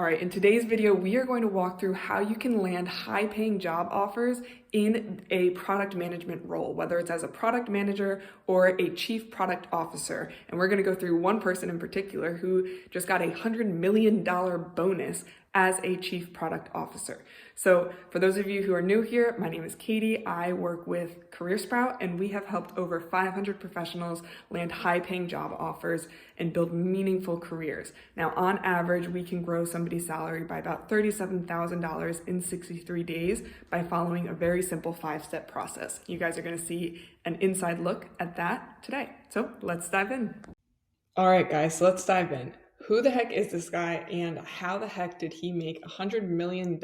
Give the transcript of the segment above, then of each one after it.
All right, in today's video, we are going to walk through how you can land high-paying job offers in a product management role, whether it's as a product manager or a chief product officer. And we're going to go through one person in particular who just got $100 million bonus as a chief product officer. So for those of you who are new here, my name is Katie. I work with Career Sprout, and we have helped over 500 professionals land high-paying job offers and build meaningful careers. Now, on average, we can grow somebody's salary by about $37,000 in 63 days by following a very simple 5-step process. You guys are going to see an inside look at that today. So let's dive in. All right, guys, so let's dive in. Who the heck is this guy, and how the heck did he make $100 million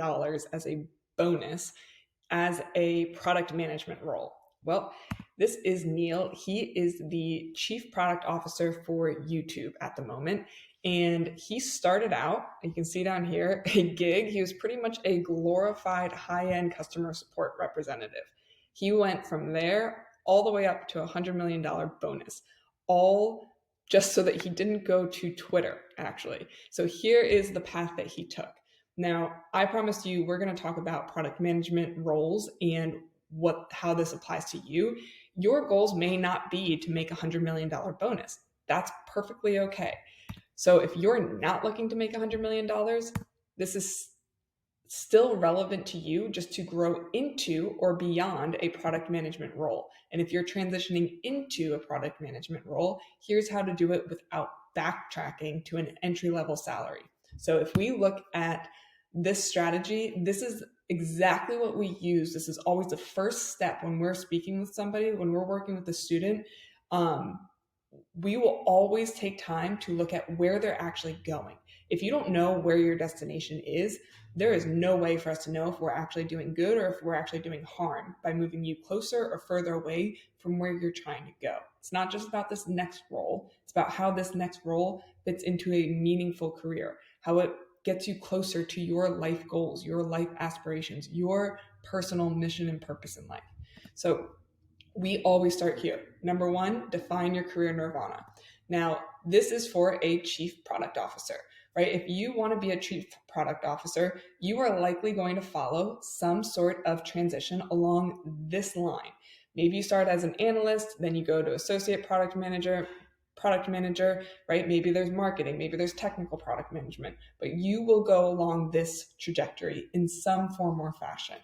as a bonus as a product management role? Well, this is Neil. He is the chief product officer for YouTube at the moment. And he started out, you can see down here, a gig. He was pretty much a glorified high-end customer support representative. He went from there all the way up to $100 million bonus, all just so that he didn't go to Twitter, actually. So here is the path that he took. Now, I promised you we're going to talk about product management roles and how this applies to you. Your goals may not be to make $100 million bonus. That's perfectly okay. So if you're not looking to make $100 million, this is still relevant to you just to grow into or beyond a product management role. And if you're transitioning into a product management role, here's how to do it without backtracking to an entry-level salary. So if we look at this strategy, this is exactly what we use. This is always the first step when we're speaking with somebody, when we're working with a student. We will always take time to look at where they're actually going. If you don't know where your destination is, there is no way for us to know if we're actually doing good or if we're actually doing harm by moving you closer or further away from where you're trying to go. It's not just about this next role. It's about how this next role fits into a meaningful career, how it gets you closer to your life goals, your life aspirations, your personal mission and purpose in life. So we always start here. Number one, define your career nirvana. Now, this is for a chief product officer, right? If you want to be a chief product officer, you are likely going to follow some sort of transition along this line. Maybe you start as an analyst, then you go to associate product manager, right? Maybe there's marketing, maybe there's technical product management, but you will go along this trajectory in some form or fashion.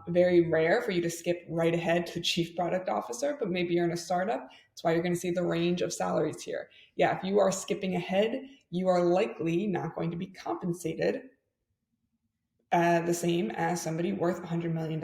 Very rare for you to skip right ahead to chief product officer, but maybe you're in a startup. That's why you're going to see the range of salaries here. Yeah, if you are skipping ahead, you are likely not going to be compensated the same as somebody worth $100 million.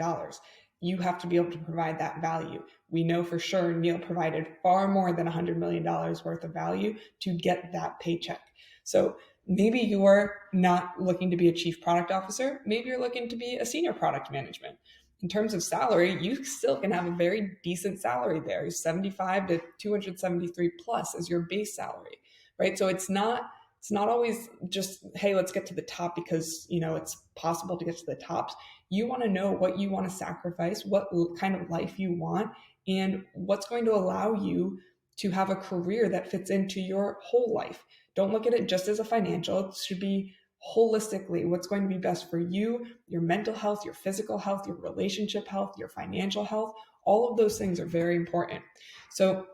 You have to be able to provide that value. We know for sure Neil provided far more than $100 million worth of value to get that paycheck. So maybe you're not looking to be a chief product officer. Maybe you're looking to be a senior product management. In terms of salary, you still can have a very decent salary there. 75 to 273 plus as your base salary, right? So it's not always just, hey, let's get to the top because, it's possible to get to the tops. You want to know what you want to sacrifice, what kind of life you want, and what's going to allow you to have a career that fits into your whole life. Don't look at it just as a financial. It should be holistically what's going to be best for you, your mental health, your physical health, your relationship health, your financial health. All of those things are very important. So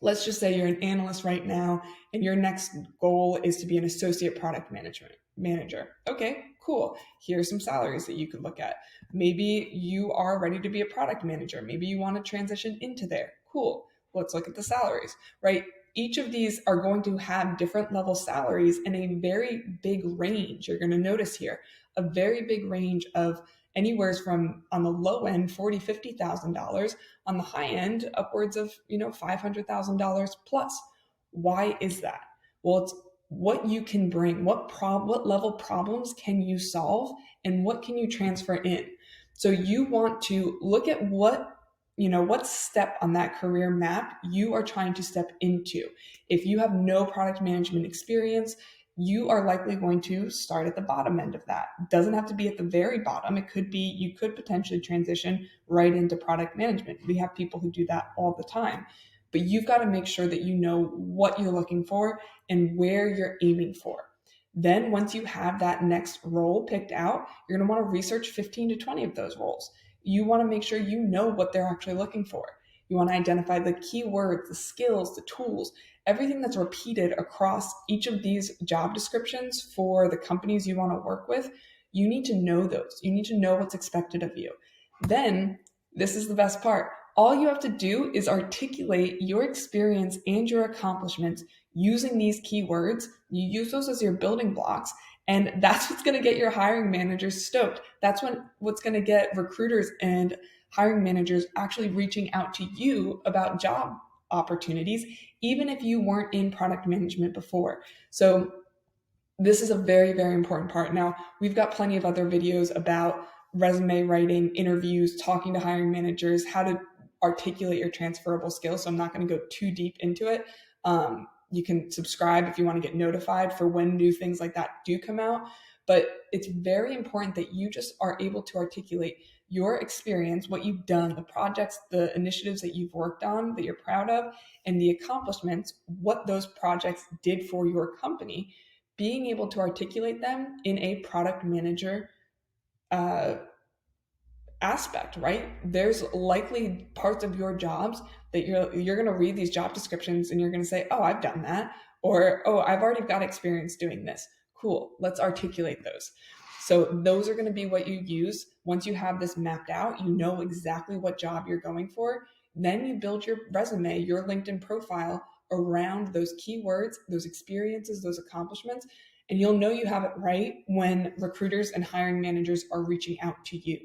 let's just say you're an analyst right now and your next goal is to be an associate product manager. Okay, cool. Here's some salaries that you could look at. Maybe you are ready to be a product manager. Maybe you want to transition into there. Cool. Let's look at the salaries, right? Each of these are going to have different level salaries and a very big range. You're going to notice here a very big range of anywhere from, on the low end, $40,000, $50,000, on the high end, upwards of $500,000 plus. Why is that? Well, it's what you can bring, what level problems can you solve, and what can you transfer in. So you want to look at what step on that career map you are trying to step into. If you have no product management experience, you are likely going to start at the bottom end of that. It doesn't have to be at the very bottom. It could be, you could potentially transition right into product management. We have people who do that all the time. But you've got to make sure that you know what you're looking for and where you're aiming for. Then once you have that next role picked out, you're going to want to research 15 to 20 of those roles. You want to make sure you know what they're actually looking for. You want to identify the keywords, the skills, the tools, everything that's repeated across each of these job descriptions for the companies you want to work with. You need to know those. You need to know what's expected of you. Then, this is the best part. All you have to do is articulate your experience and your accomplishments using these keywords. You use those as your building blocks, and that's what's going to get your hiring managers stoked. That's what's going to get recruiters and hiring managers actually reaching out to you about job opportunities, even if you weren't in product management before. So this is a very, very important part. Now, we've got plenty of other videos about resume writing, interviews, talking to hiring managers, how to articulate your transferable skills. So I'm not going to go too deep into it. You can subscribe if you want to get notified for when new things like that do come out. But it's very important that you just are able to articulate your experience, what you've done, the projects, the initiatives that you've worked on that you're proud of, and the accomplishments, what those projects did for your company. Being able to articulate them in a product manager aspect, right? There's likely parts of your jobs that you're going to read these job descriptions and you're going to say, "Oh, I've done that," or "Oh, I've already got experience doing this." Cool. Let's articulate those. So those are going to be what you use. Once you have this mapped out, you know exactly what job you're going for. Then you build your resume, your LinkedIn profile around those keywords, those experiences, those accomplishments, and you'll know you have it right when recruiters and hiring managers are reaching out to you.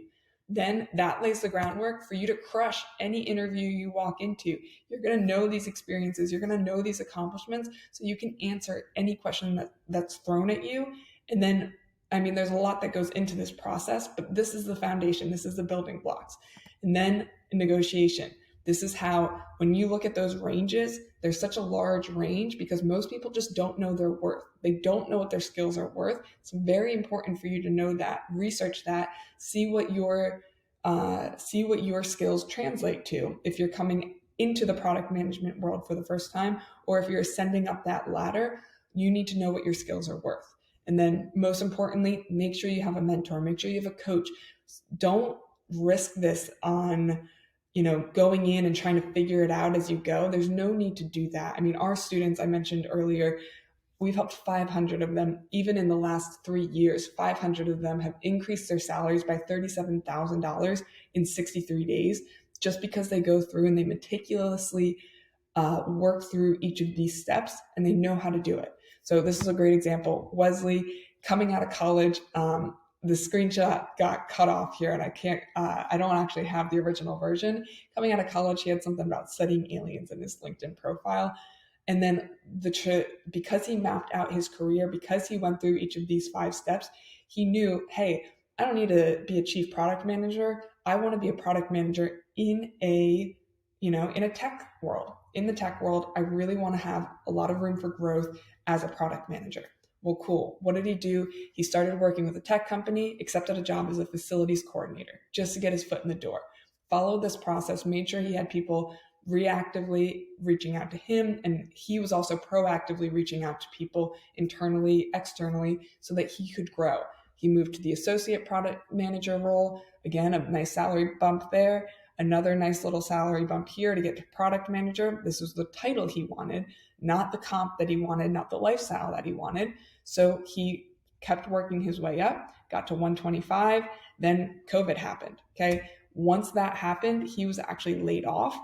Then that lays the groundwork for you to crush any interview you walk into. You're going to know these experiences, you're going to know these accomplishments, so you can answer any question that's thrown at you. And then, I mean, there's a lot that goes into this process, but this is the foundation, this is the building blocks. And then negotiation. This is how, when you look at those ranges, there's such a large range because most people just don't know their worth. They don't know what their skills are worth. It's very important for you to know that, research that, see what your skills translate to if you're coming into the product management world for the first time, or if you're ascending up that ladder. You need to know what your skills are worth. And then most importantly, make sure you have a mentor, make sure you have a coach. Don't risk this on going in and trying to figure it out as you go. There's no need to do that. I mean, our students, I mentioned earlier, we've helped 500 of them, even in the last 3 years. 500 of them have increased their salaries by $37,000 in 63 days, just because they go through and they meticulously work through each of these steps and they know how to do it. So this is a great example. Wesley, coming out of college, the screenshot got cut off here and I don't actually have the original version. Coming out of college, he had something about studying aliens in his LinkedIn profile. And then because he mapped out his career, because he went through each of these 5 steps, he knew, hey, I don't need to be a chief product manager. I want to be a product manager in a tech world. In the tech world, I really want to have a lot of room for growth as a product manager. Well, cool. What did he do? He started working with a tech company, accepted a job as a facilities coordinator just to get his foot in the door. Followed this process, made sure he had people reactively reaching out to him, and he was also proactively reaching out to people internally, externally, so that he could grow. He moved to the associate product manager role. Again, a nice salary bump there. Another nice little salary bump here to get to product manager. This was the title he wanted, not the comp that he wanted, not the lifestyle that he wanted. So he kept working his way up, got to 125, then COVID happened, okay? Once that happened, he was actually laid off.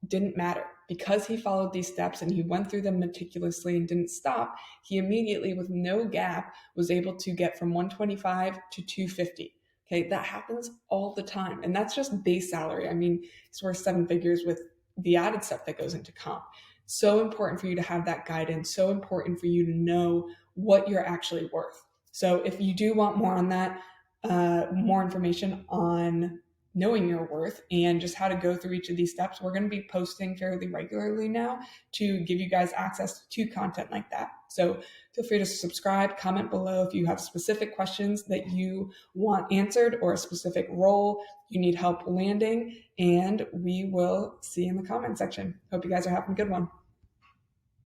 Didn't matter. Because he followed these steps and he went through them meticulously and didn't stop, he immediately, with no gap, was able to get from 125 to 250. Okay, that happens all the time. And that's just base salary. I mean, it's worth 7 figures with the added stuff that goes into comp. So important for you to have that guidance, so important for you to know what you're actually worth. So if you do want more on that, more information on knowing your worth and just how to go through each of these steps, we're going to be posting fairly regularly now to give you guys access to content like that. So feel free to subscribe, comment below if you have specific questions that you want answered or a specific role you need help landing, and we will see you in the comment section. Hope you guys are having a good one.